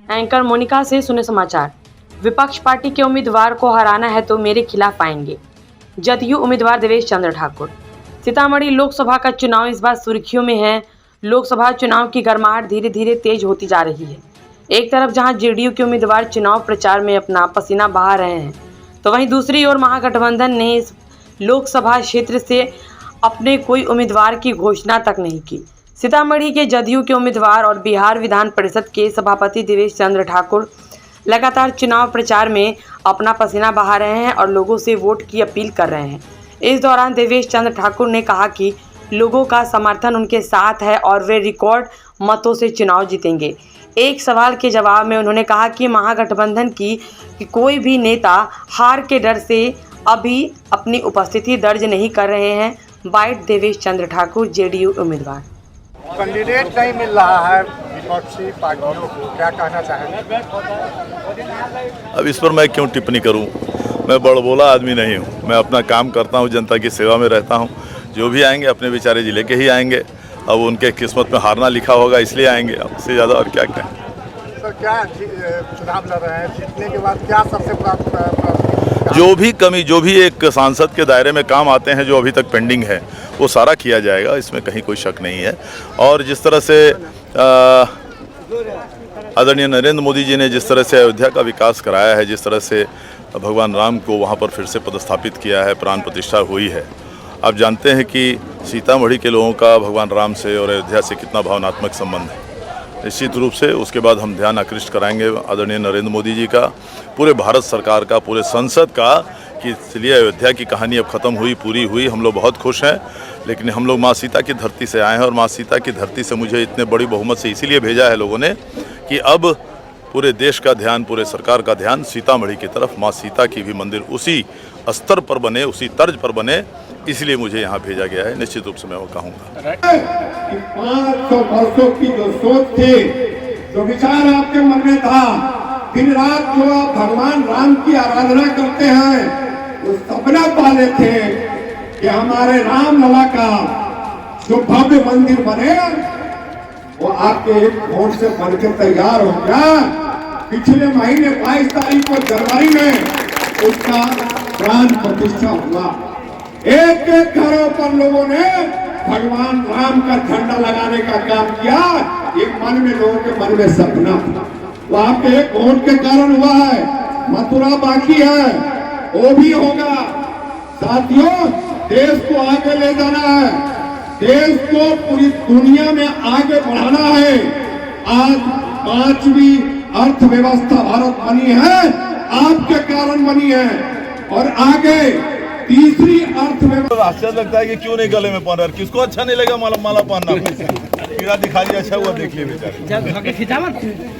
Anchor Monika से सुने समाचार। विपक्ष पार्टी के उम्मीदवार को हराना है तो मेरे खिलाफ आएंगे। जदयू उम्मीदवार देवेश चंद्र ठाकुर। सीतामढ़ी लोकसभा का चुनाव इस बार सुर्खियों में है। लोकसभा चुनाव की गर्माहट धीरे धीरे तेज होती जा रही है। एक तरफ जहां जेडीयू के उम्मीदवार चुनाव प्रचार में अपना पसीना बहा रहे हैं, तो वहीं दूसरी ओर महागठबंधन ने इस लोकसभा क्षेत्र से अपने कोई उम्मीदवार की घोषणा तक नहीं की। सीतामढ़ी के जदयू के उम्मीदवार और बिहार विधान परिषद के सभापति देवेश चंद्र ठाकुर लगातार चुनाव प्रचार में अपना पसीना बहा रहे हैं और लोगों से वोट की अपील कर रहे हैं। इस दौरान देवेश चंद्र ठाकुर ने कहा कि लोगों का समर्थन उनके साथ है और वे रिकॉर्ड मतों से चुनाव जीतेंगे। एक सवाल के जवाब में उन्होंने कहा कि महागठबंधन की कोई भी नेता हार के डर से अभी अपनी उपस्थिति दर्ज नहीं कर रहे हैं। बाइट देवेश चंद्र ठाकुर, जेडीयू उम्मीदवार। कैंडिडेट नहीं मिल रहा है विपक्षी पार्टियों को, क्या कहना चाहेंगे? अब इस पर मैं क्यों टिप्पणी करूं? मैं बड़बोला आदमी नहीं हूं। मैं अपना काम करता हूं, जनता की सेवा में रहता हूं। जो भी आएंगे अपने बेचारे जिले के ही आएंगे। अब उनके किस्मत में हारना लिखा होगा, इसलिए आएंगे। अब उससे ज़्यादा और क्या कहें। सर, क्या चुनाव लड़ रहे हैं, जीतने के बाद क्या सबसे जो भी कमी, जो भी एक सांसद के दायरे में काम आते हैं, जो अभी तक पेंडिंग है, वो सारा किया जाएगा। इसमें कहीं कोई शक नहीं है। और जिस तरह से आदरणीय नरेंद्र मोदी जी ने जिस तरह से अयोध्या का विकास कराया है, जिस तरह से भगवान राम को वहाँ पर फिर से पदस्थापित किया है, प्राण प्रतिष्ठा हुई है। आप जानते हैं कि सीतामढ़ी के लोगों का भगवान राम से और अयोध्या से कितना भावनात्मक संबंध है। निश्चित रूप से उसके बाद हम ध्यान आकृष्ट कराएंगे आदरणीय नरेंद्र मोदी जी का, पूरे भारत सरकार का, पूरे संसद का, कि इसलिए अयोध्या की कहानी अब ख़त्म हुई, पूरी हुई। हम लोग बहुत खुश हैं। लेकिन हम लोग माँ सीता की धरती से आए हैं और माँ सीता की धरती से मुझे इतने बड़ी बहुमत से इसीलिए भेजा है लोगों ने कि अब पूरे देश का ध्यान, पूरे सरकार का ध्यान सीतामढ़ी की तरफ, माँ सीता की भी मंदिर उसी स्तर पर बने, उसी तर्ज पर बने, इसलिए मुझे यहाँ भेजा गया है। निश्चित रूप से मैं वो कहूँगा। 500 वर्षों की जो सोच थी, जो विचार आपके मन में था, दिन रात जो आप भगवान राम की आराधना करते हैं, वो सपना पाले थे कि हमारे राम लला का जो भव्य मंदिर बने, वो आपके एक वोट से बनकर तैयार हो गया। पिछले महीने 22 तारीख को जनवरी में उसका प्राण प्रतिष्ठा हुआ। एक एक घरों पर लोगों ने भगवान राम का झंडा लगाने का काम किया। एक मन में, लोगों के मन में सपना था, वो आपके एक वोट के कारण हुआ है। मथुरा बाकी है, वो भी होगा। साथियों, देश को आगे ले जाना है, देश को पूरी दुनिया में आगे बढ़ाना है। आज 5वीं अर्थव्यवस्था भारत बनी है, आपके कारण बनी है, और आगे 3री अर्थव्यवस्था। आश्चर्य लगता है कि क्यों नहीं गले में पहन रहा है। किसको अच्छा नहीं लगा माला पहनना? कीड़ा दिखा दिया, अच्छा हुआ, देख लिए बेचारे।